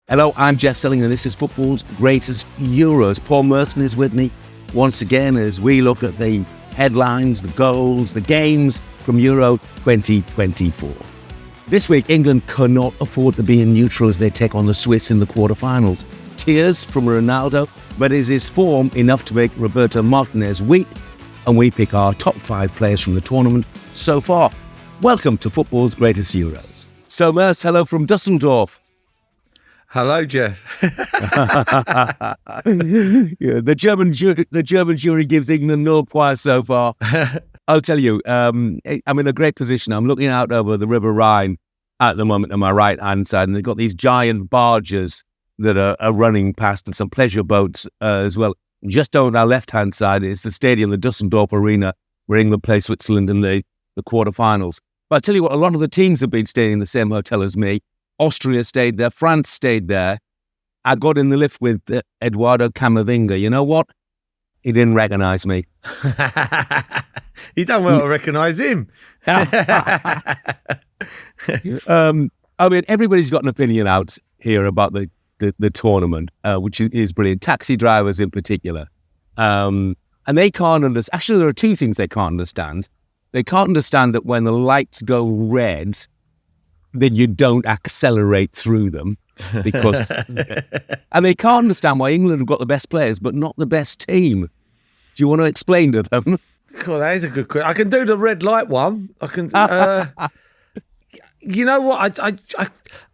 Hello, I'm Jeff Selling, and this is football's greatest Euros. Paul Merson is with me once again as we look at the headlines, the goals, the games from Euro 2024. This week, England cannot afford to be in neutral as they take on the Swiss in the quarterfinals. Tears from Ronaldo, but is his form enough to make Roberto Martinez weep? And we pick our top 5 players from the tournament so far. Welcome to football's greatest Euros. So, Merse, hello from Dusseldorf. Hello, Jeff. The German jury gives England no prize so far. I'll tell you, I'm in a great position. I'm looking out over the River Rhine at the moment on my right-hand side, and they've got these giant barges that are running past, and some pleasure boats as well. Just on our left-hand side is the stadium, the Dusseldorf Arena, where England play Switzerland in the quarterfinals. But I'll tell you what, a lot of the teams have been staying in the same hotel as me. Austria stayed there. France stayed there. I got in the lift with Eduardo Camavinga. You know what? He didn't recognise me. You done well to recognise him. I mean, everybody's got an opinion out here about the tournament, which is brilliant. Taxi drivers in particular. And they can't understand. Actually, there are two things they can't understand. They can't understand that when the lights go red, then you don't accelerate through them, because and they can't understand why England have got the best players but not the best team. Do you want to explain to them? God, that is a good question. I can do the red light one. I can. You know what?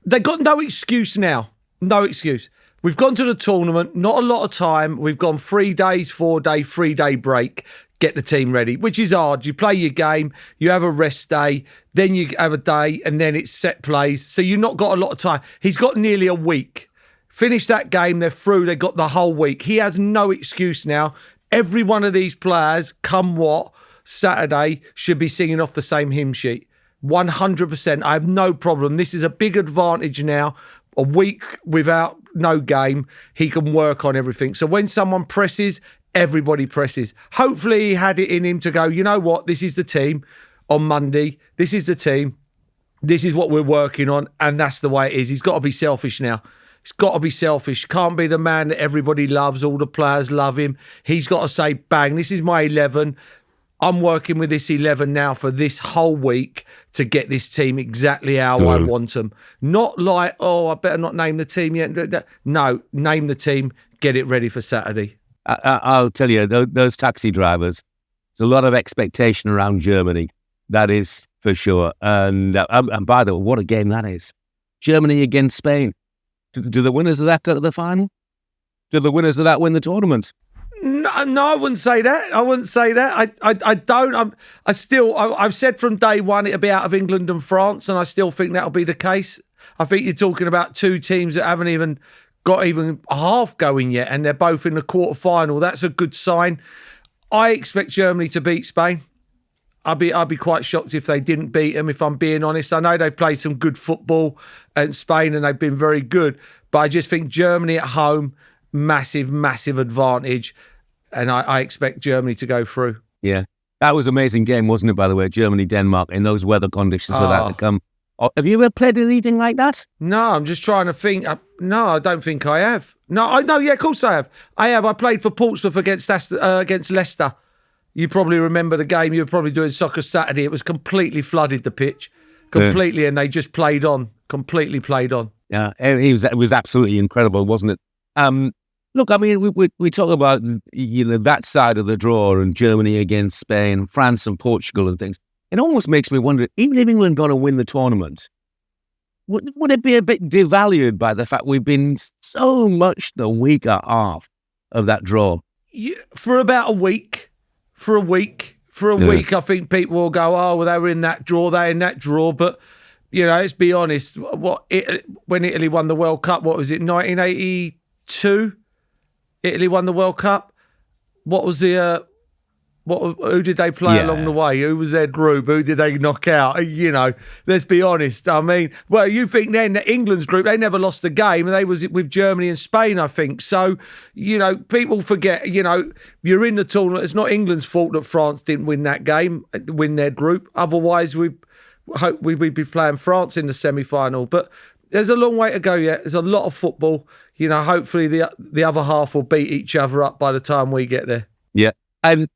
They got no excuse now. No excuse. We've gone to the tournament. Not a lot of time. We've gone 3 days, 4 day, 3 day break. Get the team ready, which is hard. You play your game, you have a rest day, then you have a day, and then it's set plays. So you've not got a lot of time. He's got nearly a week. Finish that game, they're through. They've got the whole week. He has no excuse now. Every one of these players, come what, Saturday, should be singing off the same hymn sheet. 100%. I have no problem. This is a big advantage now. A week without no game, he can work on everything. So when someone presses, everybody presses. Hopefully he had it in him to go, you know what, this is the team on Monday. This is the team. This is what we're working on. And that's the way it is. He's got to be selfish now. He's got to be selfish. Can't be the man that everybody loves. All the players love him. He's got to say, bang, this is my 11. I'm working with this 11 now for this whole week to get this team exactly how I want them. Not like, oh, I better not name the team yet. No, name the team. Get it ready for Saturday. I'll tell you, those taxi drivers, there's a lot of expectation around Germany. That is for sure. And by the way, what a game that is. Germany against Spain. Do the winners of that go to the final? Do the winners of that win the tournament? No, I wouldn't say that. I don't. I've said from day one it'll be out of England and France, and I still think that'll be the case. I think you're talking about two teams that haven't even got even half going yet, and they're both in the quarterfinal. That's a good sign. I expect Germany to beat Spain. I'd be quite shocked if they didn't beat them, if I'm being honest. I know they've played some good football in Spain and they've been very good, but I just think Germany at home, massive, massive advantage, and I expect Germany to go through. Yeah. That was an amazing game, wasn't it, by the way? Germany-Denmark in those weather conditions for that to come. Have you ever played anything like that? No, I'm just trying to think. No, I don't think I have. No, yeah, of course I have. I played for Portsmouth against Leicester. You probably remember the game. You were probably doing Soccer Saturday. It was completely flooded, the pitch. Completely, and they just played on. Completely played on. Yeah, it was absolutely incredible, wasn't it? Look, I mean, we talk about that side of the draw and Germany against Spain, France and Portugal and things. It almost makes me wonder, even if England going to win the tournament, would it be a bit devalued by the fact we've been so much the weaker half of that draw? Yeah, for about a week. For a week, I think people will go, oh, well, they were in that draw, But, let's be honest. When Italy won the World Cup, what was it, 1982? Italy won the World Cup. What was the who did they play along the way? Who was their group? Who did they knock out? Let's be honest. I mean, well, you think then that England's group, they never lost a game, and they was with Germany and Spain, I think. So, people forget, you're in the tournament. It's not England's fault that France didn't win that game, win their group. Otherwise, we'd be playing France in the semi-final. But There's a long way to go yet. There's a lot of football. Hopefully the other half will beat each other up by the time we get there. Yeah. And,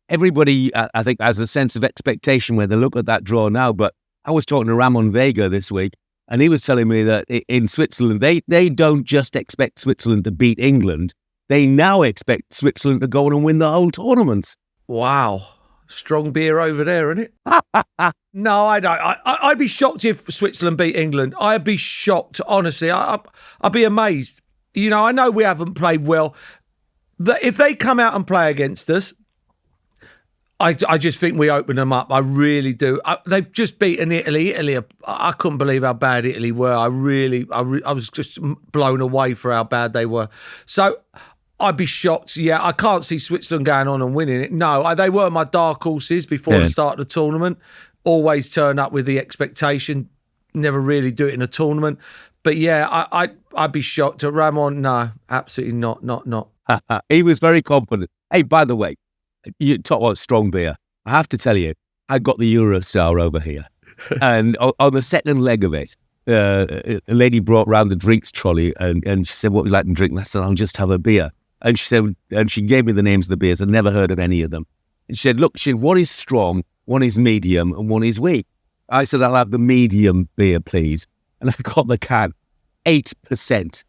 everybody, I think, has a sense of expectation when they look at that draw now. But I was talking to Ramon Vega this week, and he was telling me that in Switzerland, they don't just expect Switzerland to beat England. They now expect Switzerland to go on and win the whole tournament. Wow. Strong beer over there, isn't it? No, I don't. I'd be shocked if Switzerland beat England. I'd be shocked, honestly. I'd be amazed. I know we haven't played well. If they come out and play against us, I just think we open them up. I really do. They've just beaten Italy. I couldn't believe how bad Italy were. I was just blown away for how bad they were. So I'd be shocked. Yeah, I can't see Switzerland going on and winning it. No, they were my dark horses before the start of the tournament. Always turn up with the expectation. Never really do it in a tournament. But yeah, I'd be shocked. Ramon, no, absolutely not. He was very confident. Hey, by the way, you talk about strong beer. I have to tell you, I got the Eurostar over here. And on the second leg of it, a lady brought round the drinks trolley and she said, what would you like to drink? And I said, I'll just have a beer. And she said, and she gave me the names of the beers. I'd never heard of any of them. And she said, look, one is strong, one is medium, and one is weak. I said, I'll have the medium beer, please. And I got the can. 8%.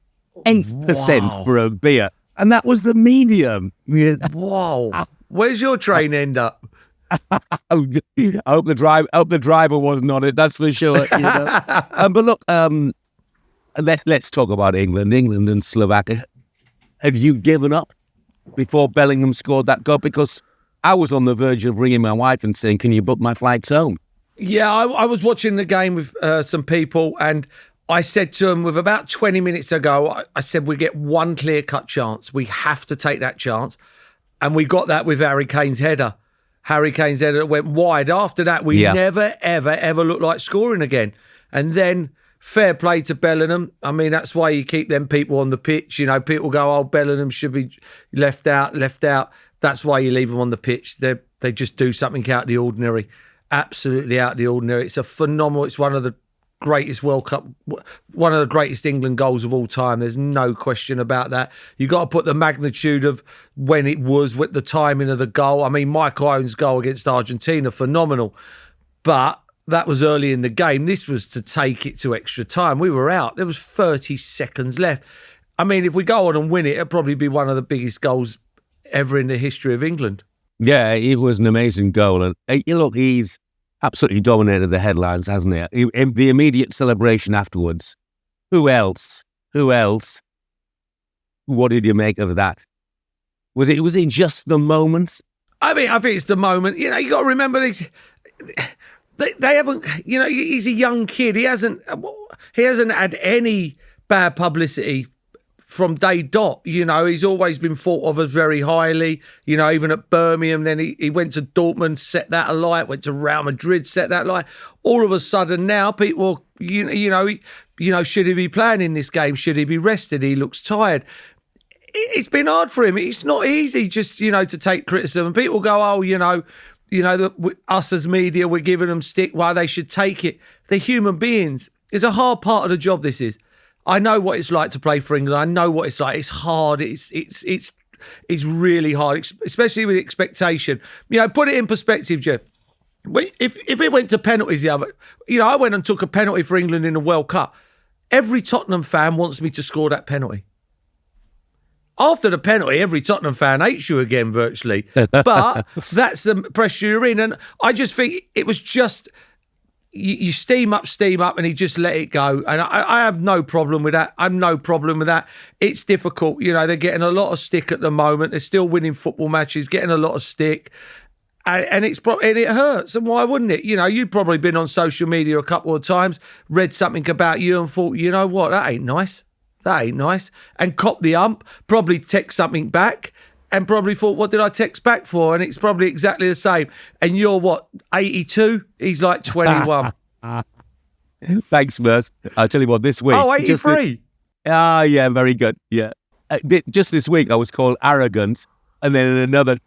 8% for a beer. And that was the medium. Wow. Where's your train end up? I hope the driver wasn't on it, that's for sure. But look, let's talk about England and Slovakia. Have you given up before Bellingham scored that goal? Because I was on the verge of ringing my wife and saying, can you book my flights home? Yeah, I was watching the game with some people, and I said to them with about 20 minutes ago, I said, we get one clear-cut chance. We have to take that chance. And we got that with Harry Kane's header. Harry Kane's header that went wide. After that, we never, ever, ever looked like scoring again. And then fair play to Bellingham. I mean, that's why you keep them people on the pitch. People go, oh, Bellingham should be left out. That's why you leave them on the pitch. They just do something out of the ordinary. Absolutely out of the ordinary. It's it's one of the greatest World Cup, one of the greatest England goals of all time. There's no question about that. You got to put the magnitude of when it was with the timing of the goal. I mean, Michael Owen's goal against Argentina, phenomenal. But that was early in the game. This was to take it to extra time. We were out. There was 30 seconds left. I mean, if we go on and win it, it'll probably be one of the biggest goals ever in the history of England. Yeah, it was an amazing goal. And look, he's absolutely dominated the headlines, hasn't he? In the immediate celebration afterwards. Who else? What did you make of that? Was it just the moment? I mean, I think it's the moment. You got to remember they haven't. He's a young kid. He hasn't had any bad publicity from day dot. He's always been thought of as very highly, even at Birmingham. Then he went to Dortmund, set that alight, went to Real Madrid, set that alight. All of a sudden now people, should he be playing in this game? Should he be rested? He looks tired. It's been hard for him. It's not easy just, to take criticism. And people go, oh, us as media, we're giving them stick. Why they should take it. They're human beings. It's a hard part of the job, this is. I know what it's like to play for England. I know what it's like. It's hard. It's really hard, especially with expectation. Put it in perspective, Jeff. If it went to penalties, I went and took a penalty for England in the World Cup. Every Tottenham fan wants me to score that penalty. After the penalty, every Tottenham fan hates you again, virtually. But that's the pressure you're in. And I just think it was just... You steam up, and he just let it go. And I have no problem with that. It's difficult. They're getting a lot of stick at the moment. They're still winning football matches, getting a lot of stick. And it hurts. And why wouldn't it? You've probably been on social media a couple of times, read something about you and thought, you know what, that ain't nice. And cop the ump, probably text something back. And probably thought, what did I text back for? And it's probably exactly the same. And you're what, 82? He's like 21. Thanks, Merse. I'll tell you what, this week... Oh, 83? Yeah, very good. Yeah. Just this week, I was called arrogant. And then in another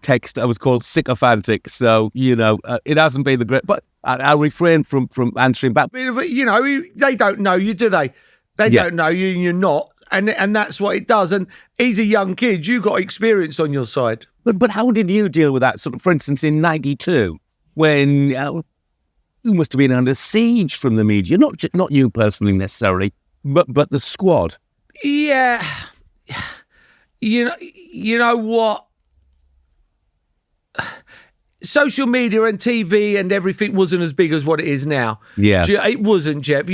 text, I was called sycophantic. So, it hasn't been the great, but I'll refrain from answering back. But, they don't know you, do they? They don't know you and you're not. And that's what it does. And he's a young kid. You got experience on your side. But how did you deal with that? Sort of, for instance, in '92, when you must have been under siege from the media, not you personally necessarily, but the squad. Yeah, you know what? Social media and TV and everything wasn't as big as what it is now. Yeah, it wasn't, Jeff.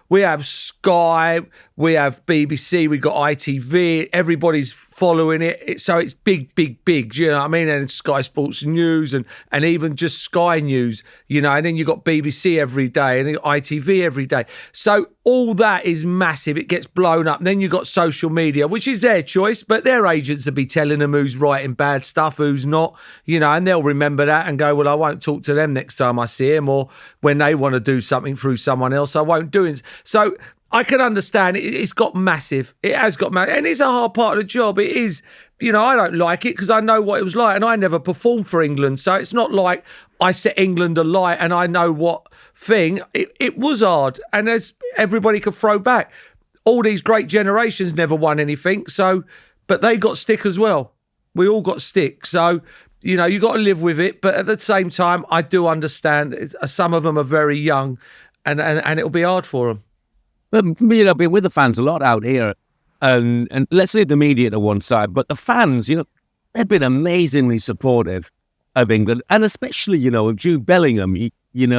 We have Sky, we have BBC, we got ITV. Everybody's following it. So it's big, big, big. Do you know what I mean? And Sky Sports News and even just Sky News. And then you got BBC every day and ITV every day. So all that is massive. It gets blown up. And then you got social media, which is their choice, but their agents will be telling them who's writing bad stuff, who's not. And they'll remember that and go, well, I won't talk to them next time I see them, or when they want to do something through someone else, I won't do it. So I can understand it. It's got massive. It has got massive. And it's a hard part of the job. It is, I don't like it because I know what it was like and I never performed for England. So it's not like I set England alight and I know what thing. It was hard. And as everybody could throw back, all these great generations never won anything. So, but they got stick as well. We all got stick. So, you got to live with it. But at the same time, I do understand some of them are very young and it'll be hard for them. But, I've been with the fans a lot out here, and let's leave the media to one side, but the fans, they've been amazingly supportive of England, and especially, of Jude Bellingham,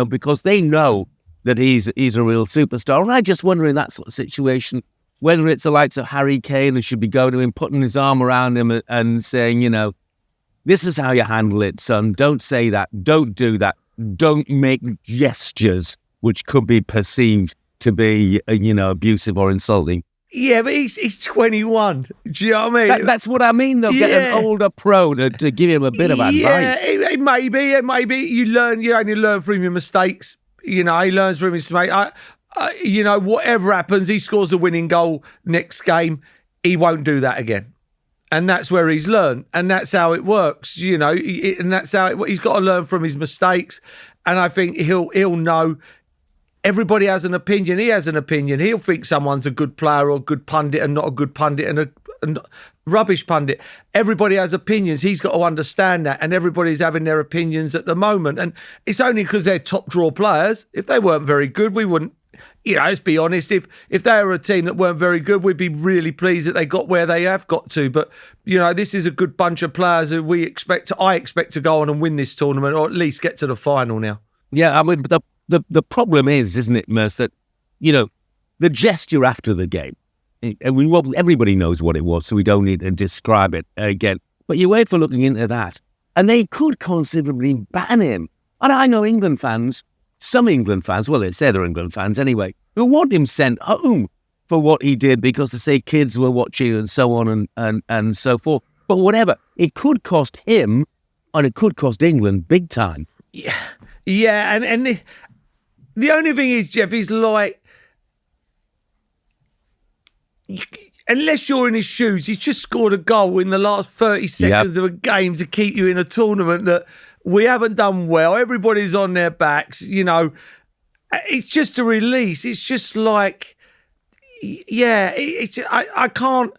because they know that he's a real superstar. And I just wonder in that sort of situation, whether it's the likes of Harry Kane who should be going to him, putting his arm around him and saying, this is how you handle it, son. Don't say that. Don't do that. Don't make gestures which could be perceived to be, abusive or insulting. Yeah, but he's 21. Do you know what I mean? That's what I mean, though. Yeah. Get an older pro to give him a bit of advice. Yeah, it maybe. You only learn from your mistakes. He learns from his mistakes. Whatever happens, he scores the winning goal next game. He won't do that again. And that's where he's learned. And that's how it works, and that's how he's got to learn from his mistakes. And I think he'll know. Everybody has an opinion. He has an opinion. He'll think someone's a good player or a good pundit and not a good pundit and a rubbish pundit. Everybody has opinions. He's got to understand that. And everybody's having their opinions at the moment. And it's only because they're top draw players. If they weren't very good, we wouldn't, let's be honest. If they were a team that weren't very good, we'd be really pleased that they got where they have got to. But, this is a good bunch of players who I expect to go on and win this tournament or at least get to the final now. Yeah, I mean, The problem is, isn't it, Merse, that, the gesture after the game, and everybody knows what it was, so we don't need to describe it again. But UEFA looking into that, and they could considerably ban him. And I know England fans, some England fans, well, they say they're England fans anyway, who want him sent home for what he did because they say kids were watching and so on and so forth. But whatever, it could cost him, and it could cost England big time. Yeah, and the only thing is, Jeff, is like, unless you're in his shoes, he's just scored a goal in the last 30 seconds of a game to keep you in a tournament that we haven't done well. Everybody's on their backs, It's just a release. It's just like, I can't.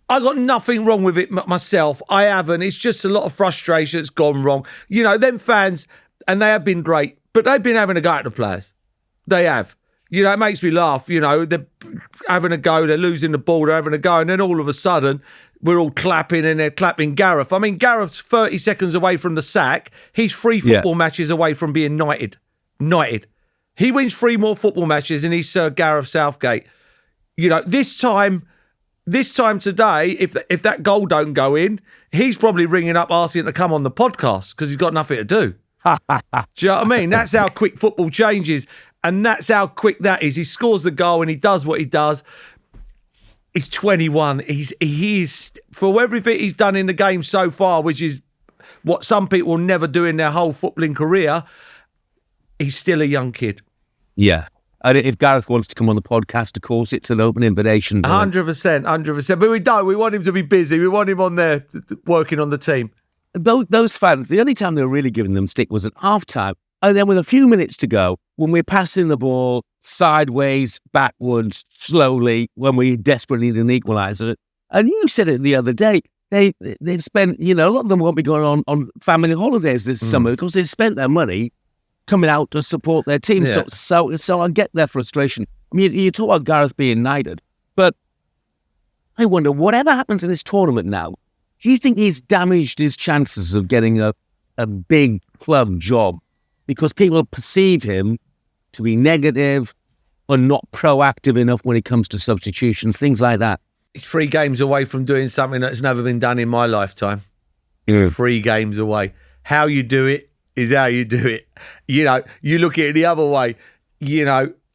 I got nothing wrong with it myself. I haven't. It's just a lot of frustration that's gone wrong. Them fans, and they have been great. But they've been having a go at the players. They have. It makes me laugh. They're having a go. They're losing the ball. They're having a go. And then all of a sudden, we're all clapping and they're clapping Gareth. I mean, Gareth's 30 seconds away from the sack. He's 3 football matches away from being knighted. Knighted. He wins 3 more football matches and he's Sir Gareth Southgate. This time today, if that goal don't go in, he's probably ringing up asking to come on the podcast because he's got nothing to do. Do you know what I mean? That's how quick football changes. And that's how quick that is. He scores the goal and he does what he does. He's 21. He is, for everything he's done in the game so far, which is what some people will never do in their whole footballing career, he's still a young kid. Yeah. And if Gareth wants to come on the podcast, of course, it's an open invitation. 100%. But we don't. We want him to be busy. We want him on there working on the team. those fans, the only time they were really giving them stick was at half-time. And then with a few minutes to go, when we're passing the ball sideways, backwards, slowly, when we desperately need an equaliser. And you said it the other day, they've spent, a lot of them won't be going on family holidays this summer because they've spent their money coming out to support their team. Yeah. So I get their frustration. I mean, you talk about Gareth being knighted, but I wonder, whatever happens in this tournament now, do you think he's damaged his chances of getting a big club job because people perceive him to be negative or not proactive enough when it comes to substitutions, things like that? He's 3 games away from doing something that's never been done in my lifetime. 3 games away. How you do it is how you do it. You look at it the other way. He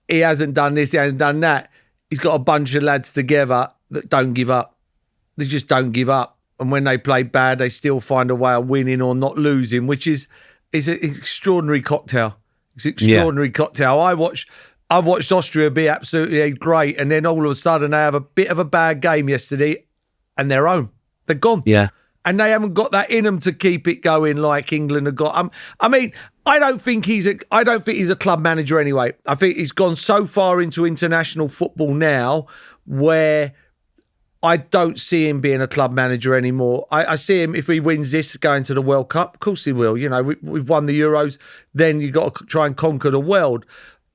hasn't done this, he hasn't done that. He's got a bunch of lads together that don't give up. They just don't give up. And when they play bad, they still find a way of winning or not losing, which is an extraordinary cocktail. It's an extraordinary cocktail. I've watched Austria be absolutely great, and then all of a sudden they have a bit of a bad game yesterday, and they're home. They're gone. Yeah. And they haven't got that in them to keep it going like England have got. I don't think he's a club manager anyway. I think he's gone so far into international football now where I don't see him being a club manager anymore. I see him, if he wins this, going to the World Cup. Of course he will. We've won the Euros. Then you've got to try and conquer the world.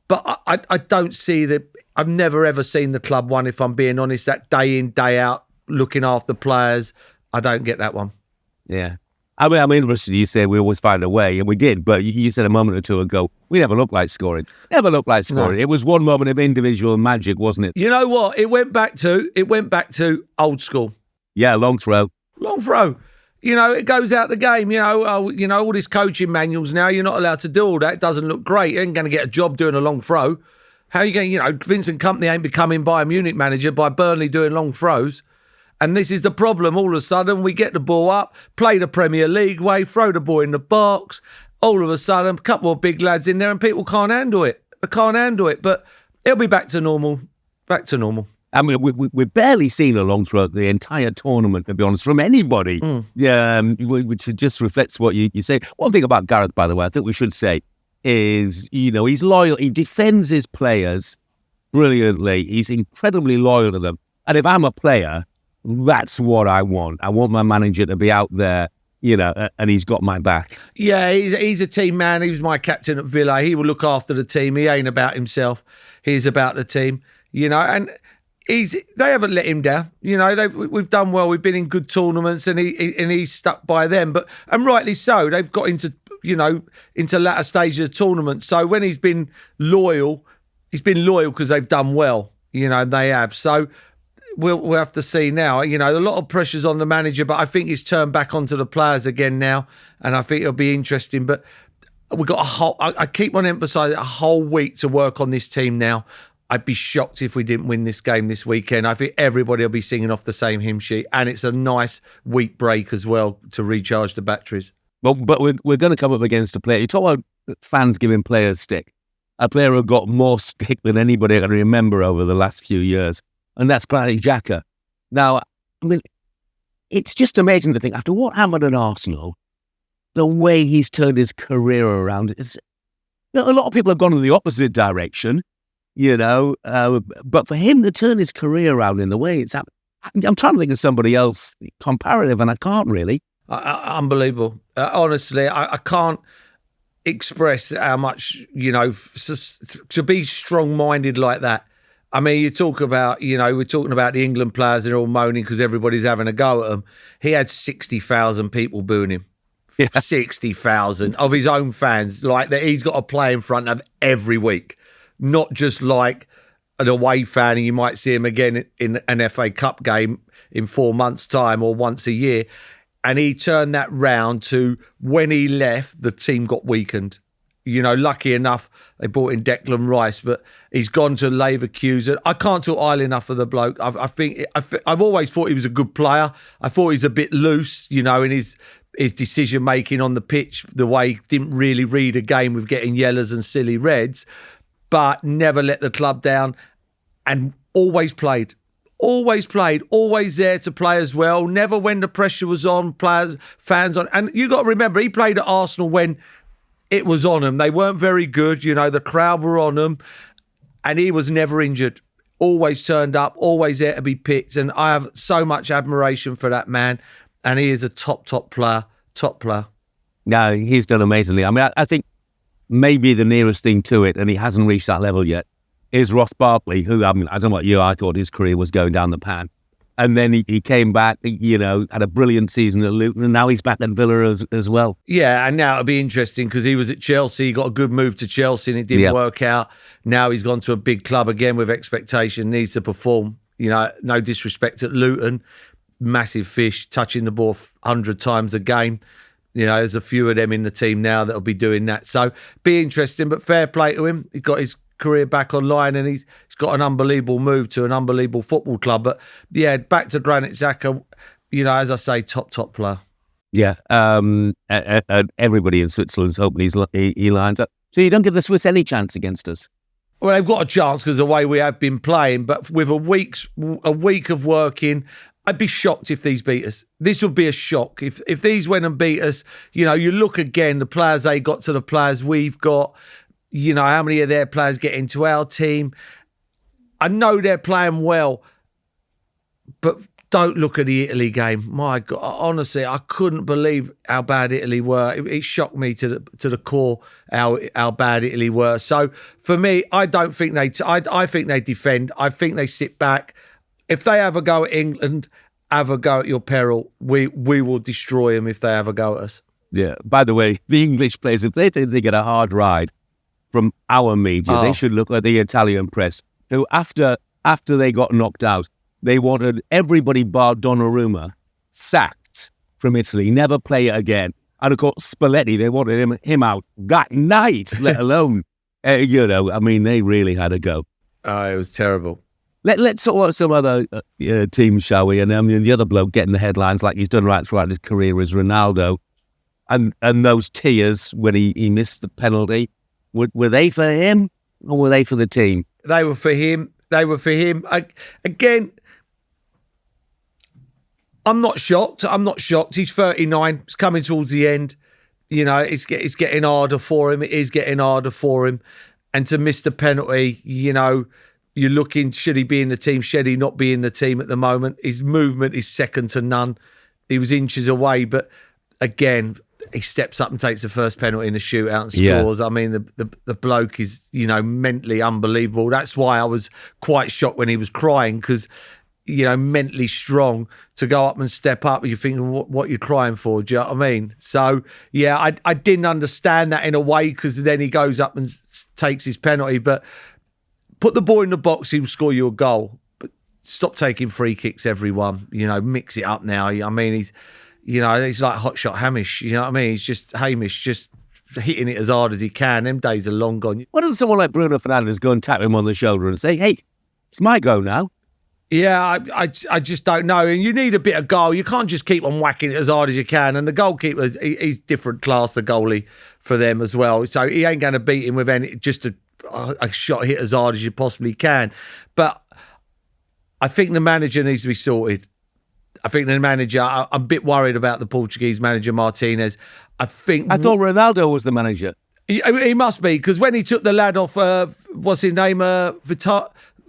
But I don't see that. I've never, ever seen the club one, if I'm being honest, that day in, day out, looking after players. I don't get that one. Yeah. I'm interested. You say we always find a way, and we did. But you said a moment or two ago, we never looked like scoring. Never looked like scoring. No. It was one moment of individual magic, wasn't it? You know what? It went back to old school. Yeah, long throw. Long throw. It goes out the game. All these coaching manuals now, you're not allowed to do all that. It doesn't look great. You ain't going to get a job doing a long throw. How are you going, Vincent Kompany ain't becoming Bayern Munich manager by Burnley doing long throws. And this is the problem. All of a sudden, we get the ball up, play the Premier League way, throw the ball in the box. All of a sudden, a couple of big lads in there and people can't handle it. They can't handle it. But it'll be back to normal. Back to normal. I mean, we've barely seen a long throw the entire tournament, to be honest, from anybody. Yeah, which just reflects what you say. One thing about Gareth, by the way, I think we should say is, he's loyal. He defends his players brilliantly. He's incredibly loyal to them. And if I'm a player, that's what I want. I want my manager to be out there, and he's got my back. Yeah, he's a team man. He was my captain at Villa. He will look after the team. He ain't about himself. He's about the team, and they haven't let him down. We've done well. We've been in good tournaments, and he's stuck by them. And rightly so. They've got into latter stages of tournaments. So when he's been loyal because they've done well. And they have. So we'll have to see now. A lot of pressure's on the manager, but I think he's turned back onto the players again now, and I think it'll be interesting. But we've got I keep on emphasising, a whole week to work on this team now. I'd be shocked if we didn't win this game this weekend. I think everybody will be singing off the same hymn sheet, and it's a nice week break as well to recharge the batteries. Well, but we're going to come up against a player. You talk about fans giving players stick. A player who got more stick than anybody I can remember over the last few years, and that's Granit Xhaka. Now, it's just amazing to think, after what happened at Arsenal, the way he's turned his career around. A lot of people have gone in the opposite direction. But for him to turn his career around in the way it's happened, I'm trying to think of somebody else comparative, and I can't really. Unbelievable. Honestly, I can't express how much, to be strong-minded like that. I mean, you talk about, we're talking about the England players, they're all moaning because everybody's having a go at them. He had 60,000 people booing him. Yeah. 60,000 of his own fans, like that he's got to play in front of every week. Not just like an away fan, and you might see him again in an FA Cup game in 4 months' time or once a year. And he turned that round to, when he left, the team got weakened. Lucky enough, they brought in Declan Rice, but he's gone to Leverkusen. I can't talk highly enough of the bloke. I've always thought he was a good player. I thought he's a bit loose, in his decision-making on the pitch, the way he didn't really read a game with getting yellows and silly reds, but never let the club down and always played. always played, always there to play as well. Never when the pressure was on, fans on. And you got to remember, he played at Arsenal when it was on them. They weren't very good. The crowd were on them. And he was never injured. Always turned up, always there to be picked. And I have so much admiration for that man. And he is a top player. Top player. No, he's done amazingly. I mean, I think maybe the nearest thing to it, and he hasn't reached that level yet, is Ross Barkley, who, I don't know what year I thought his career was going down the pan. And then he came back, had a brilliant season at Luton, and now he's back at Villa as well. Yeah, and now it'll be interesting because he was at Chelsea, he got a good move to Chelsea and it didn't work out. Now he's gone to a big club again with expectation, needs to perform. No disrespect at Luton, massive fish, touching the ball 100 times a game. There's a few of them in the team now that'll be doing that. So be interesting, but fair play to him. He got his career back online and he's got an unbelievable move to an unbelievable football club. But yeah, back to Granit Xhaka, as I say, top player. Yeah, and everybody in Switzerland's hoping he lines up. So you don't give the Swiss any chance against us? Well, they've got a chance because of the way we have been playing, but with a week of working, I'd be shocked if these beat us. This would be a shock. If these went and beat us, you look again, the players they got to the players we've got, how many of their players get into our team. I know they're playing well, but don't look at the Italy game. My God, honestly, I couldn't believe how bad Italy were. It shocked me to the core how bad Italy were. So for me, I don't think I think they defend. I think they sit back. If they have a go at England, have a go at your peril. We will destroy them if they have a go at us. Yeah. By the way, the English players, if they think they get a hard ride from our media, they should look at the Italian press, who after they got knocked out, they wanted everybody bar Donnarumma sacked from Italy, never play it again. And of course, Spalletti, they wanted him out that night, let alone, they really had a go. Oh, it was terrible. Let's talk about some other teams, shall we? And the other bloke getting the headlines like he's done right throughout his career is Ronaldo. And those tears when he missed the penalty, were they for him or were they for the team? They were for him. Again, I'm not shocked. He's 39. It's coming towards the end. It's getting harder for him. It is getting harder for him. And to miss the penalty, you're looking, should he be in the team? Should he not be in the team at the moment? His movement is second to none. He was inches away, but again, he steps up and takes the first penalty in the shootout and scores. Yeah. I mean, the bloke is, mentally unbelievable. That's why I was quite shocked when he was crying because, mentally strong to go up and step up. You're thinking, what you're crying for? Do you know what I mean? So, yeah, I didn't understand that in a way because then he goes up and takes his penalty. But put the ball in the box, he'll score you a goal. But stop taking free kicks, everyone. Mix it up now. I mean, he's like hotshot Hamish. You know what I mean? He's just Hamish, just hitting it as hard as he can. Them days are long gone. Why doesn't someone like Bruno Fernandes go and tap him on the shoulder and say, hey, it's my go now? Yeah, I just don't know. And you need a bit of goal. You can't just keep on whacking it as hard as you can. And the goalkeeper, he's different class, the goalie, for them as well. So he ain't going to beat him with just a shot hit as hard as you possibly can. But I think the manager needs to be sorted. I think the manager, I'm a bit worried about the Portuguese manager, Martinez. I thought Ronaldo was the manager. He must be, because when he took the lad off, what's his name,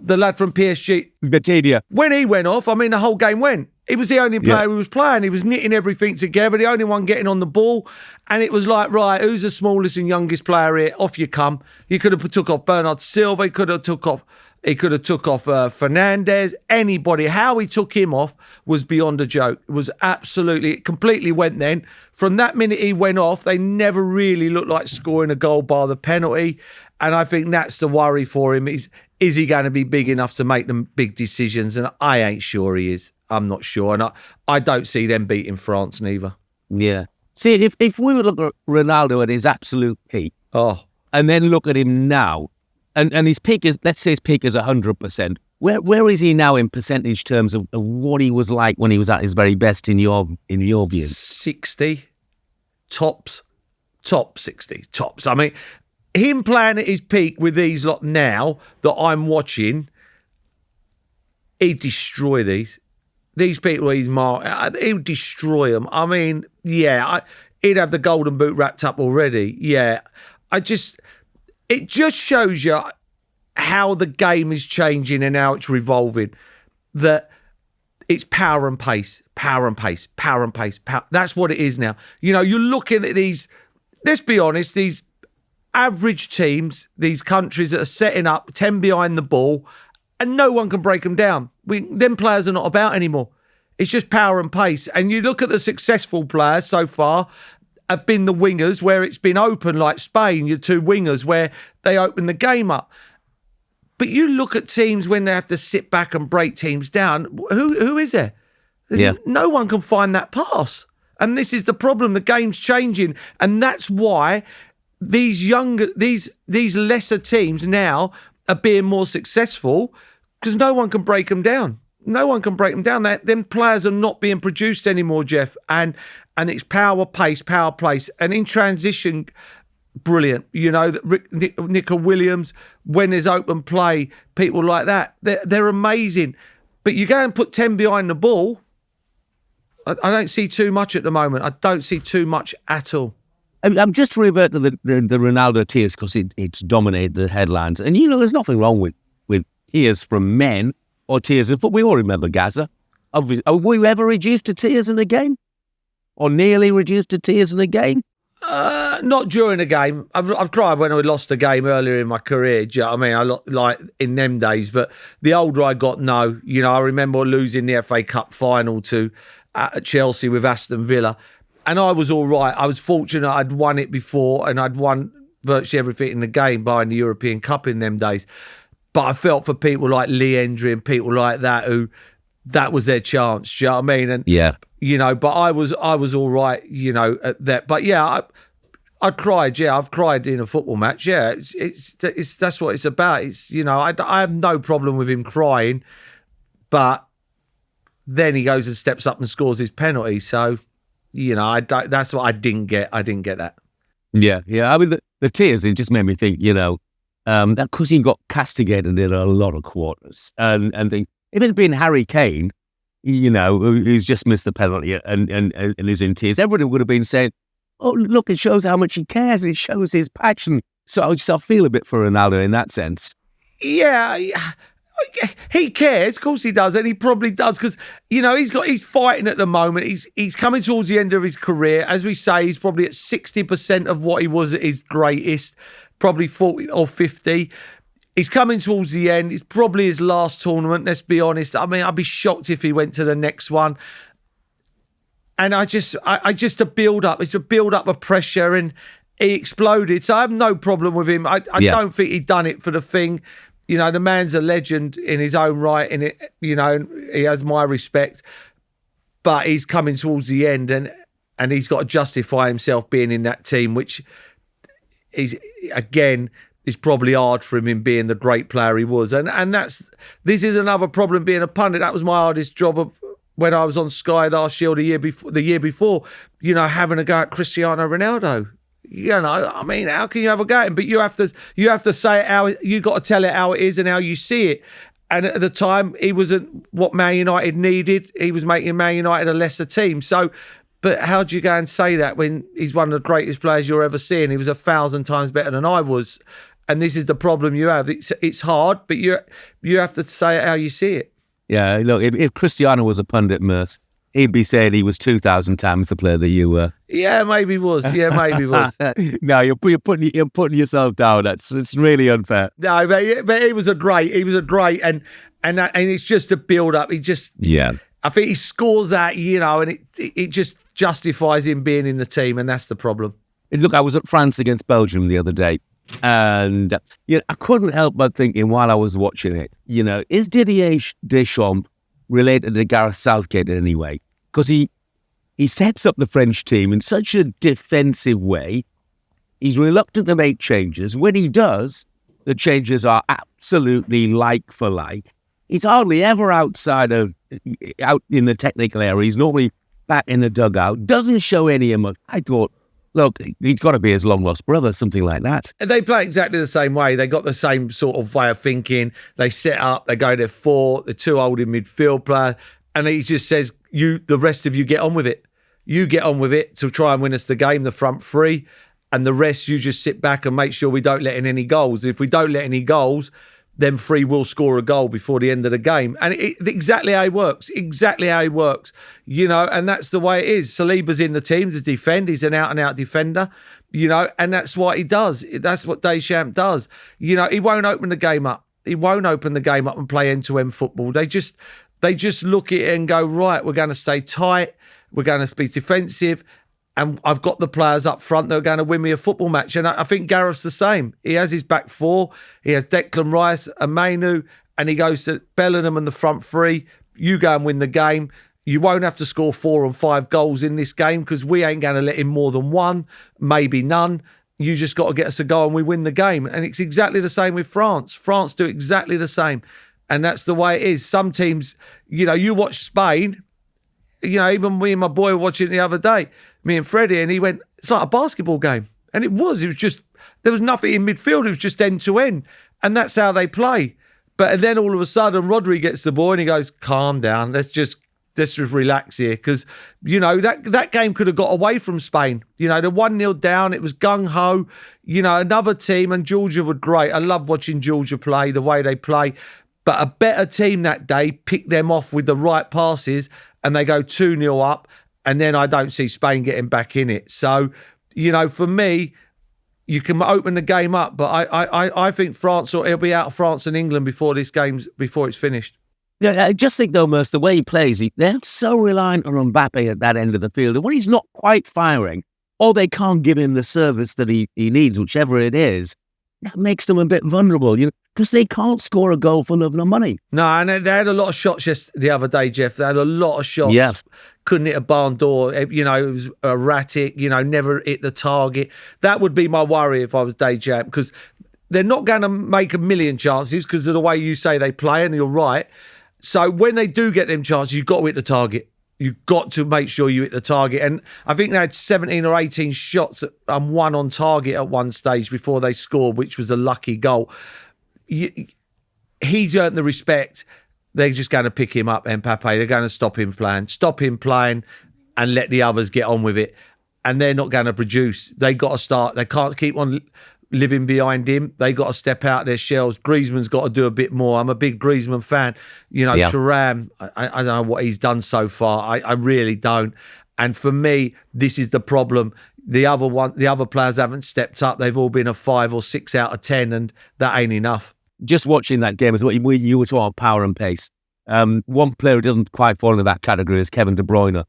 the lad from PSG. Batidia. When he went off, the whole game went. He was the only player who was playing. He was knitting everything together, the only one getting on the ball. And it was like, right, who's the smallest and youngest player here? Off you come. You could have took off Bernard Silva. He could have took off Fernandes, anybody. How he took him off was beyond a joke. It was it completely went then. From that minute he went off, they never really looked like scoring a goal bar the penalty. And I think that's the worry for him. Is he going to be big enough to make them big decisions? And I ain't sure he is. I'm not sure. And I don't see them beating France neither. Yeah. See, if we would look at Ronaldo at his absolute peak, and then look at him now, and his peak is, let's say his peak is 100%. Where is he now in percentage terms of what he was like when he was at his very best in your view? 60 tops, top 60 tops. I mean, him playing at his peak with these lot now that I'm watching, he'd destroy these people. He would destroy them. I mean, yeah, he'd have the golden boot wrapped up already. Yeah, it just shows you how the game is changing and how it's revolving. That it's power and pace, power and pace, power and pace. That's what it is now. You know, you're looking at these, let's be honest, these average teams, these countries that are setting up 10 behind the ball, and no one can break them down. Them players are not about anymore. It's just power and pace. And you look at the successful players so far have been the wingers where it's been open, like Spain, your two wingers, where they open the game up. But you look at teams when they have to sit back and break teams down. Who is there? No one can find that pass. And this is the problem. The game's changing. And that's why these lesser teams now are being more successful, because no one can break them down. No one can break them down. Them players are not being produced anymore, Jeff. And it's power, pace, power, place. And in transition, brilliant. You know, Nico Williams, when there's open play, people like that, they're amazing. But you go and put 10 behind the ball, I don't see too much at the moment. I don't see too much at all. I'm just to revert to the Ronaldo tears, because it's dominated the headlines. And, you know, there's nothing wrong with tears from men or tears in football. We all remember Gaza. Are we ever reduced to tears in a game? Or nearly reduced to tears in a game? Not during a game. I've cried when I lost a game earlier in my career. Do you know what I mean? Like in them days. But the older I got, no. You know, I remember losing the FA Cup final to Chelsea with Aston Villa. And I was all right. I was fortunate I'd won it before, and I'd won virtually everything in the game buying the European Cup in them days. But I felt for people like Lee Hendry and people like that who that was their chance. Do you know what I mean? And yeah, you know, but I was all right, you know, at that. But yeah, I cried. Yeah, I've cried in a football match. Yeah, it's that's what it's about. It's, you know, I have no problem with him crying, but then he goes and steps up and scores his penalty. So, you know, that's what I didn't get. I didn't get that. Yeah. I mean, the tears, it just made me think, you know, that because he got castigated in a lot of quarters, and think, if it had been Harry Kane, you know, who's just missed the penalty and is in tears, everybody would have been saying, oh, look, it shows how much he cares. It shows his passion. So I feel a bit for Ronaldo in that sense. Yeah, he cares. Of course he does, and he probably does, because, you know, he's fighting at the moment. He's coming towards the end of his career. As we say, he's probably at 60% of what he was at his greatest, probably 40 or 50. He's coming towards the end. It's probably his last tournament, let's be honest. I mean, I'd be shocked if he went to the next one. And I just a build-up. It's a build-up of pressure, and he exploded. So I have no problem with him. I don't think he'd done it for the thing. You know, the man's a legend in his own right, and it, you know, he has my respect. But he's coming towards the end, and he's got to justify himself being in that team, which is, again, is probably hard for him in being the great player he was. And this is another problem being a pundit. That was my hardest job of when I was on Sky last year or the year before, you know, having a go at Cristiano Ronaldo. You know, I mean, how can you have a go at him? But you have to say it how, you got to tell it how it is and how you see it. And at the time, he wasn't what Man United needed. He was making Man United a lesser team. So, but how do you go and say that when he's one of the greatest players you're ever seeing? He was 1,000 times better than I was. And this is the problem you have. It's hard, but you have to say it how you see it. Yeah, look, if Cristiano was a pundit, Merse, he'd be saying he was 2,000 times the player that you were. Yeah, maybe he was. Yeah, maybe he was. No, you're putting yourself down. It's really unfair. No, but he was a great, and it's just a build up. I think he scores that, you know, and it just justifies him being in the team, and that's the problem. Look, I was at France against Belgium the other day, and I couldn't help but thinking while I was watching it, you know, is Didier Deschamps related to Gareth Southgate in any way? Because he sets up the French team in such a defensive way. He's reluctant to make changes. When he does, the changes are absolutely like for like. He's hardly ever out in the technical area. He's normally back in the dugout. Doesn't show any emotion. I thought, Look, he's got to be his long-lost brother, something like that. They play exactly the same way. They got the same sort of way of thinking. They set up, they go there four, the two holding midfield player, and he just says, the rest of you get on with it. You get on with it to try and win us the game, the front three, and the rest you just sit back and make sure we don't let in any goals. If we don't let any goals, then three will score a goal before the end of the game. And exactly how he works. Exactly how he works. And that's the way it is. Saliba's in the team to defend. He's an out-and-out defender, and that's what he does. That's what Deschamps does. He won't open the game up. He won't open the game up and play end-to-end football. They just look at it and go, right, we're going to stay tight. We're going to be defensive. And I've got the players up front that are going to win me a football match. And I think Gareth's the same. He has his back four. He has Declan Rice and Mainu, and he goes to Bellingham and the front three. You go and win the game. You won't have to score 4 and 5 goals in this game because we ain't going to let in more than one, maybe none. You just got to get us a goal and we win the game. And it's exactly the same with France. France do exactly the same. And that's the way it is. Some teams, you watch Spain, even me and my boy were watching it the other day, me and Freddie, and he went, it's like a basketball game. And it was just, there was nothing in midfield. It was just end to end. And that's how they play. But then all of a sudden, Rodri gets the ball and he goes, calm down. Let's just relax here. Because, that game could have got away from Spain. The 1-0 down, it was gung-ho. Another team, and Georgia were great. I love watching Georgia play, the way they play. But a better team that day picked them off with the right passes and they go 2-0 up. And then I don't see Spain getting back in it. So, for me, you can open the game up, but I think France, or it'll be out of France and England before it's finished. Yeah, I just think though, Merse, the way he plays, they're so reliant on Mbappe at that end of the field. And when he's not quite firing, or they can't give him the service that he needs, whichever it is, that makes them a bit vulnerable, because they can't score a goal for love nor money. No, and they had a lot of shots the other day, Jeff. They had a lot of shots. Yeah. Couldn't hit a barn door. It was erratic, never hit the target. That would be my worry if I was Deschamps, because they're not going to make a million chances because of the way you say they play, and you're right. So when they do get them chances, you've got to hit the target. You've got to make sure you hit the target. And I think they had 17 or 18 shots and one on target at one stage before they scored, which was a lucky goal. He's earned the respect. They're just going to pick him up, Mbappe. They're going to stop him playing and let the others get on with it. And they're not going to produce. They got to start. They can't keep on living behind him. They got to step out their shells. Griezmann's got to do a bit more. I'm a big Griezmann fan. Thuram, I don't know what he's done so far. I really don't. And for me, this is the problem. The other players haven't stepped up. They've all been a 5 or 6 out of 10, and that ain't enough. Just watching that game is what you were talking about, power and pace. One player who doesn't quite fall into that category is Kevin De Bruyne.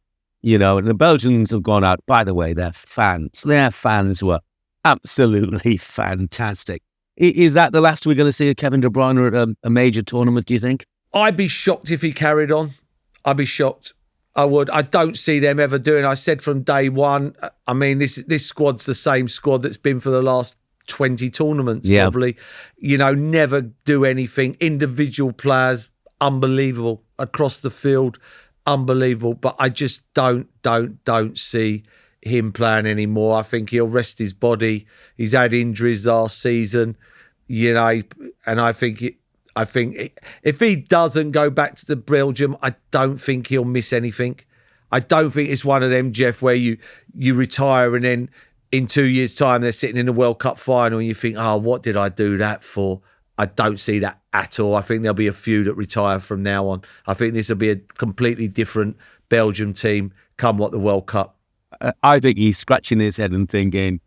And the Belgians have gone out. By the way, their fans were absolutely fantastic. Is that the last we're going to see of Kevin De Bruyne at a major tournament, do you think? I'd be shocked if he carried on. I'd be shocked. I would. I don't see them ever doing. I said from day one, I mean, this squad's the same squad that's been for the last 20 tournaments, probably. Never do anything. Individual players, unbelievable. Across the field, unbelievable. But I just don't see him playing anymore. I think he'll rest his body. He's had injuries last season, and I think if he doesn't go back to the Belgium, I don't think he'll miss anything. I don't think it's one of them, Jeff, where you retire and then in 2 years' time they're sitting in the World Cup final and you think, oh, what did I do that for? I don't see that at all. I think there'll be a few that retire from now on. I think this will be a completely different Belgium team come what the World Cup. I think he's scratching his head and thinking,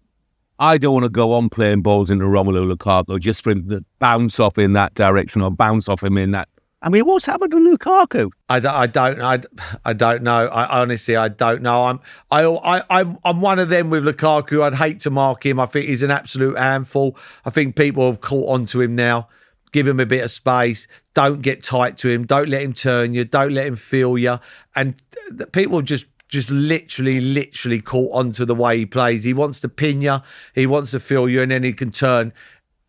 I don't want to go on playing balls into Romelu Lukaku just for him to bounce off in that direction or bounce off him in that. I mean, what's happened to Lukaku? I don't know. I honestly don't know. I'm one of them with Lukaku. I'd hate to mark him. I think he's an absolute handful. I think people have caught on to him now. Give him a bit of space. Don't get tight to him. Don't let him turn you. Don't let him feel you. And people just literally caught on to the way he plays. He wants to pin you. He wants to feel you, and then he can turn.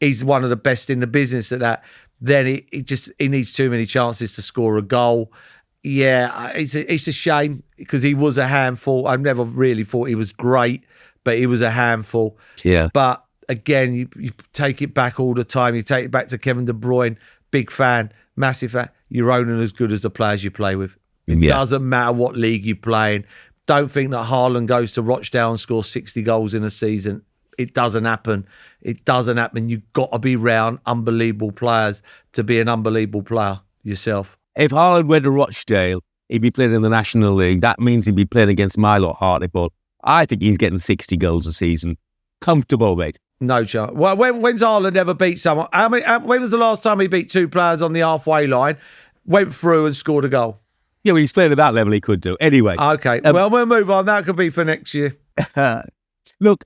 He's one of the best in the business at that. Then he needs too many chances to score a goal. Yeah, it's a shame because he was a handful. I've never really thought he was great, but he was a handful. Yeah. But again, you take it back all the time. You take it back to Kevin De Bruyne, big fan, massive fan. You're only as good as the players you play with. It doesn't matter what league you play in. Don't think that Haaland goes to Rochdale and scores 60 goals in a season. It doesn't happen. It doesn't happen. You've got to be round unbelievable players to be an unbelievable player yourself. If Haaland went to Rochdale, he'd be playing in the National League. That means he'd be playing against my lot, Hartlepool. I think he's getting 60 goals a season. Comfortable, mate. No chance. Well, when's Haaland ever beat someone? When was the last time he beat two players on the halfway line, went through and scored a goal? Yeah, well, he's playing at that level, he could do. Anyway. Okay, well, we'll move on. That could be for next year. Look,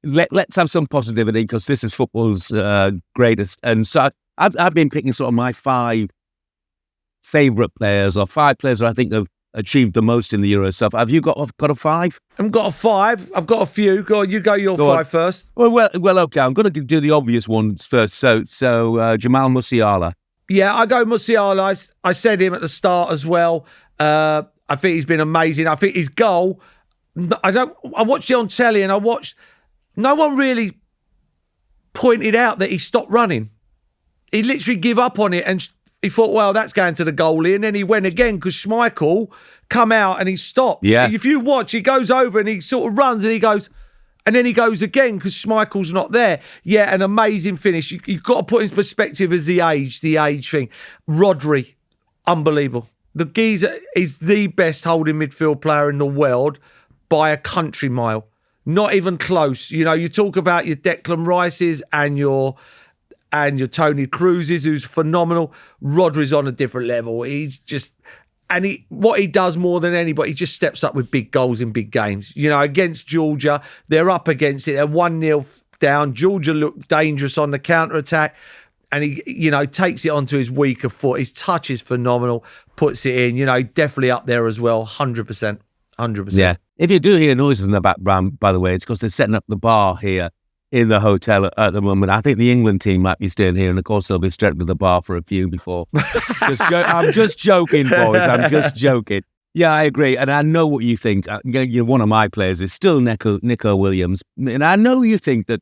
let's have some positivity because this is football's greatest. And so I've been picking sort of my 5 favourite players or 5 players that I think have achieved the most in the Euro stuff. Have you got a 5? I've got a 5. I've got a few. Go on, you go your 5 first. Well, okay. I'm going to do the obvious ones first. So Jamal Musiala. Yeah, I go Musiala. I said him at the start as well. I think he's been amazing. I think his goal. I watched it on telly and no one really pointed out that he stopped running. He literally gave up on it and he thought, well, that's going to the goalie. And then he went again because Schmeichel come out and he stopped. Yeah. If you watch, he goes over and he sort of runs and he goes, and then he goes again because Schmeichel's not there. Yeah, an amazing finish. You've got to put in perspective as the age thing. Rodri, unbelievable. The geezer is the best holding midfield player in the world by a country mile. Not even close. You know, you talk about your Declan Rices and your Tony Cruzes, who's phenomenal. Rodri's on a different level. He's just, and what he does more than anybody, he just steps up with big goals in big games. You know, against Georgia, they're up against it. They're 1-0 down. Georgia looked dangerous on the counter-attack. And he, you know, takes it onto his weaker foot. His touch is phenomenal. Puts it in. You know, definitely up there as well. 100%. 100%. Yeah. If you do hear noises in the background, by the way, it's because they're setting up the bar here in the hotel at the moment. I think the England team might be staying here, and of course they'll be straight to the bar for a few before. I'm just joking, boys. I'm just joking. Yeah, I agree, and I know what you think. One of my players is still Nico Williams, and I know you think that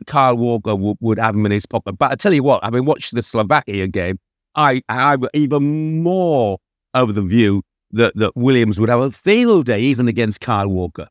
Kyle Walker would have him in his pocket. But I tell you what, having watched the Slovakia game, I'm even more of the view that Williams would have a field day even against Kyle Walker.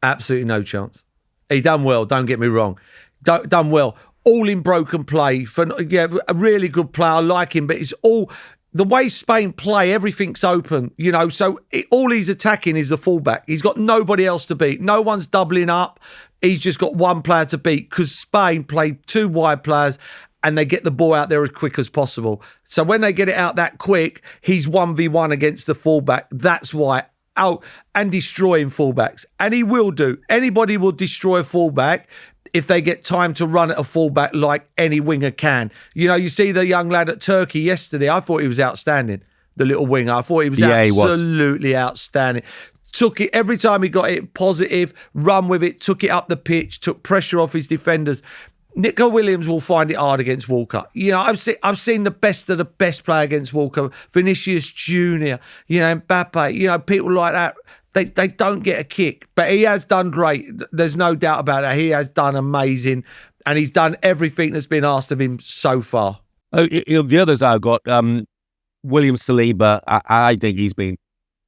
Absolutely no chance. He done well, don't get me wrong. Done well. All in broken play. A really good player. I like him, but it's all... The way Spain play, everything's open, you know, so all he's attacking is the fullback. He's got nobody else to beat. No one's doubling up. He's just got one player to beat because Spain play 2 wide players and they get the ball out there as quick as possible. So when they get it out that quick, he's 1v1 against the fullback. That's why. Out and destroying fullbacks. And he will do. Anybody will destroy a fullback if they get time to run at a fullback like any winger can. You know, you see the young lad at Turkey yesterday. I thought he was outstanding, the little winger. I thought he was absolutely outstanding. Took it every time he got it positive, run with it, took it up the pitch, took pressure off his defenders. Nico Williams will find it hard against Walker. You know, I've seen the best of the best play against Walker. Vinicius Junior, you know, Mbappe, you know, people like that. They don't get a kick, but he has done great. There's no doubt about that. He has done amazing, and he's done everything that's been asked of him so far. The others I've got, William Saliba. I think he's been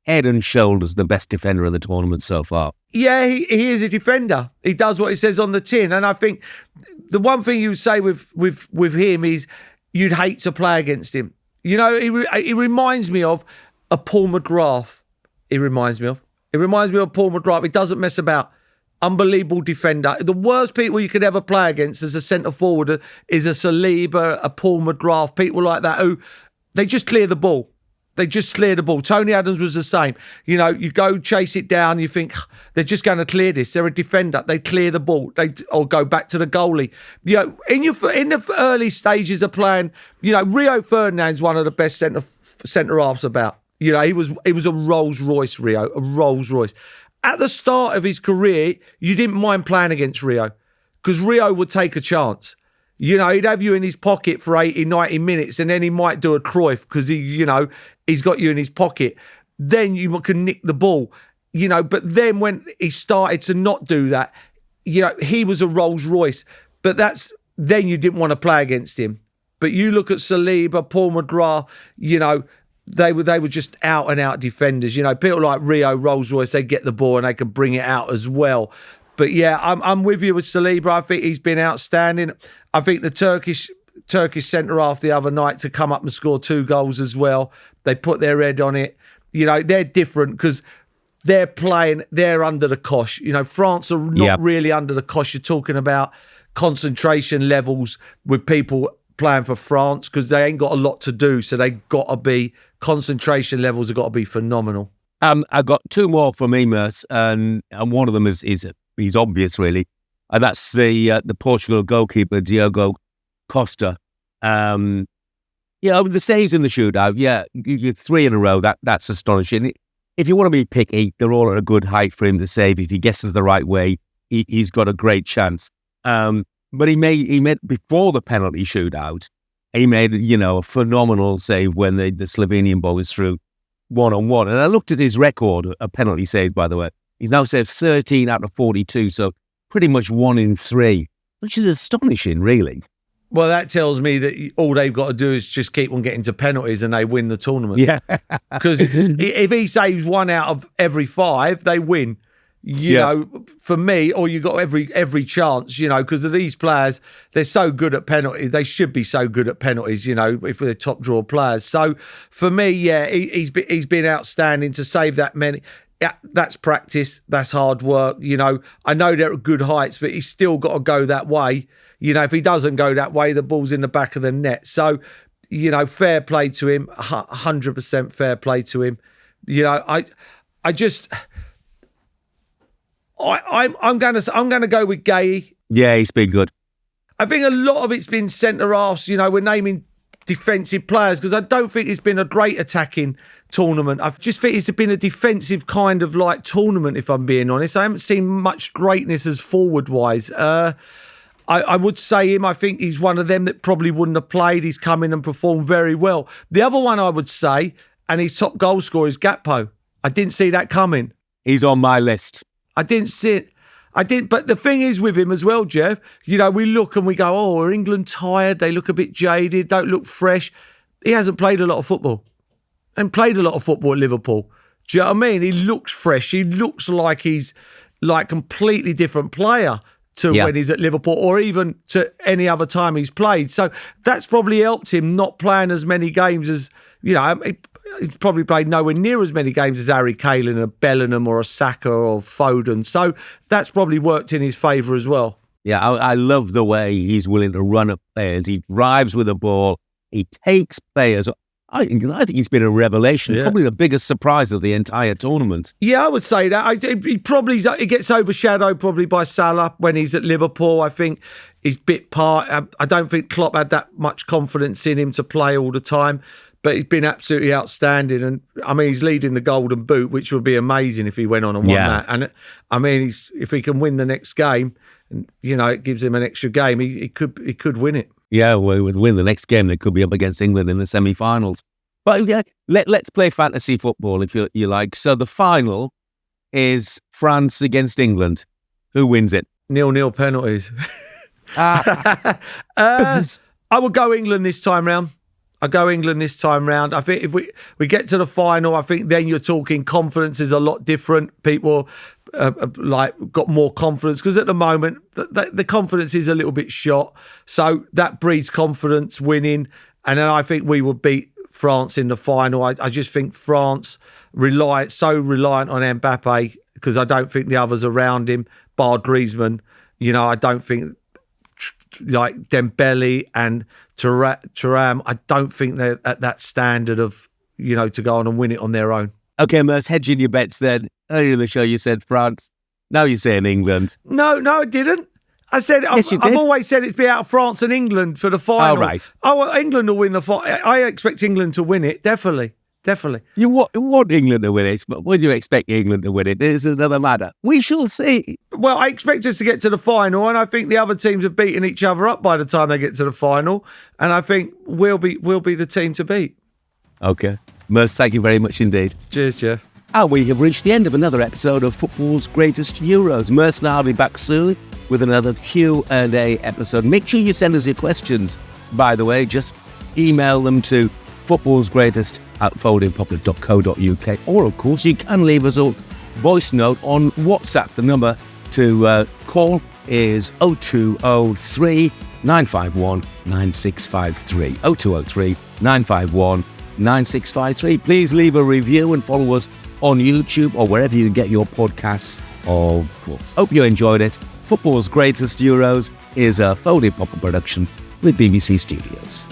head and shoulders the best defender of the tournament so far. Yeah, he is a defender. He does what he says on the tin, and I think the one thing you say with him is you'd hate to play against him. You know, he reminds me of a Paul McGrath. He reminds me of Paul McGrath. He doesn't mess about. Unbelievable defender. The worst people you could ever play against as a centre forward is a Saliba, a Paul McGrath, people like that who they just clear the ball. They just clear the ball. Tony Adams was the same. You know, you go chase it down, you think they're just going to clear this. They're a defender. They clear the ball. Or go back to the goalie. You know, in the early stages of playing, you know, Rio Ferdinand's one of the best centre halves about. You know, he was a Rolls Royce, Rio, a Rolls Royce. At the start of his career, you didn't mind playing against Rio because Rio would take a chance. You know, he'd have you in his pocket for 80, 90 minutes and then he might do a Cruyff because he's got you in his pocket. Then you can nick the ball. But then when he started to not do that, he was a Rolls Royce. But then you didn't want to play against him. But you look at Saliba, Paul McGrath, they were just out and out defenders. People like Rio, Rolls Royce, they get the ball and they can bring it out as well. But yeah, I'm with you with Saliba. I think he's been outstanding. I think the Turkish centre half the other night to come up and score 2 goals as well. They put their head on it. They're different because they're under the cosh. France are not really under the cosh. You're talking about concentration levels with people playing for France because they ain't got a lot to do. So concentration levels have got to be phenomenal. I've got 2 more for me, Merse, and one of them is obvious, really, and that's the Portugal goalkeeper Diogo Costa. The saves in the shootout, you 3 in a row. That's astonishing. If you want to be picky, they're all at a good height for him to save. If he guesses the right way, he's got a great chance. But he made before the penalty shootout, he made a phenomenal save when the Slovenian ball was through 1-on-1. And I looked at his record of penalty saves, by the way. He's now saved 13 out of 42, so pretty much 1 in 3, which is astonishing, really. Well, that tells me that all they've got to do is just keep on getting to penalties and they win the tournament. Yeah. Because if he saves 1 out of every 5, they win. For me, or you got every chance, because of these players, they're so good at penalties. They should be so good at penalties, if they're top draw players. So for me, he's been outstanding to save that many. Yeah, that's practice. That's hard work. I know they're at good heights, but he's still got to go that way. If he doesn't go that way, the ball's in the back of the net. So, fair play to him. 100% fair play to him. I'm going to go with Gay. Yeah, he's been good. I think a lot of it's been centre halves. We're naming defensive players because I don't think it's been a great attacking tournament. I just think it's been a defensive kind of like tournament, if I'm being honest. I haven't seen much greatness as forward wise. I would say him. I think he's one of them that probably wouldn't have played. He's come in and performed very well. The other one I would say, and his top goal scorer is Gakpo. I didn't see that coming. He's on my list. I didn't see it. But the thing is with him as well, Jeff, we look and we go, oh, are England tired? They look a bit jaded, don't look fresh. He hasn't played a lot of football and played a lot of football at Liverpool. Do you know what I mean? He looks fresh. He looks like he's like completely different player to when he's at Liverpool or even to any other time he's played. So that's probably helped him not playing as many games as, he's probably played nowhere near as many games as Harry Kane and a Bellingham or a Saka or Foden. So that's probably worked in his favour as well. Yeah, I love the way he's willing to run at players. He drives with the ball. He takes players. I think he's been a revelation. Probably the biggest surprise of the entire tournament. Yeah, I would say that. He gets overshadowed probably by Salah when he's at Liverpool. I think he's bit part. I don't think Klopp had that much confidence in him to play all the time. But he's been absolutely outstanding. And, he's leading the Golden Boot, which would be amazing if he went on and won that. And, if he can win the next game, it gives him an extra game, he could win it. Yeah, well, with win the next game, they could be up against England in the semi-finals. But let's play fantasy football, if you like. So the final is France against England. Who wins it? 0-0 penalties. I would go England this time round. I think if we get to the final, I think then you're talking confidence is a lot different. People got more confidence because at the moment the confidence is a little bit shot. So that breeds confidence winning. And then I think we will beat France in the final. I just think France so reliant on Mbappe because I don't think the others around him, bar Griezmann, I don't think like Dembele and Thuram, I don't think they're at that standard of, to go on and win it on their own. Okay, Merse, hedging your bets then. Earlier in the show you said France. Now you're saying England. No, I didn't. I said, yes, I've always said it's be out of France and England for the final. Oh, right. England will win the final. I expect England to win it, definitely. You want England to win it, but when you expect England to win it, it's another matter. We shall see. Well, I expect us to get to the final, and I think the other teams have beaten each other up by the time they get to the final, and I think we'll be the team to beat. Okay. Merse, thank you very much indeed. Cheers, Jeff. And we have reached the end of another episode of Football's Greatest Euros. Merse and I will be back soon with another Q&A episode. Make sure you send us your questions, by the way. Just email them to footballsgreatest@foldingpublic.co.uk. Or, of course, you can leave us a voice note on WhatsApp. The number to call is 0203 951 9653. 0203 951 9653. Please leave a review and follow us on YouTube or wherever you get your podcasts, of course. Hope you enjoyed it. Football's Greatest Euros is a Folding Public production with BBC Studios.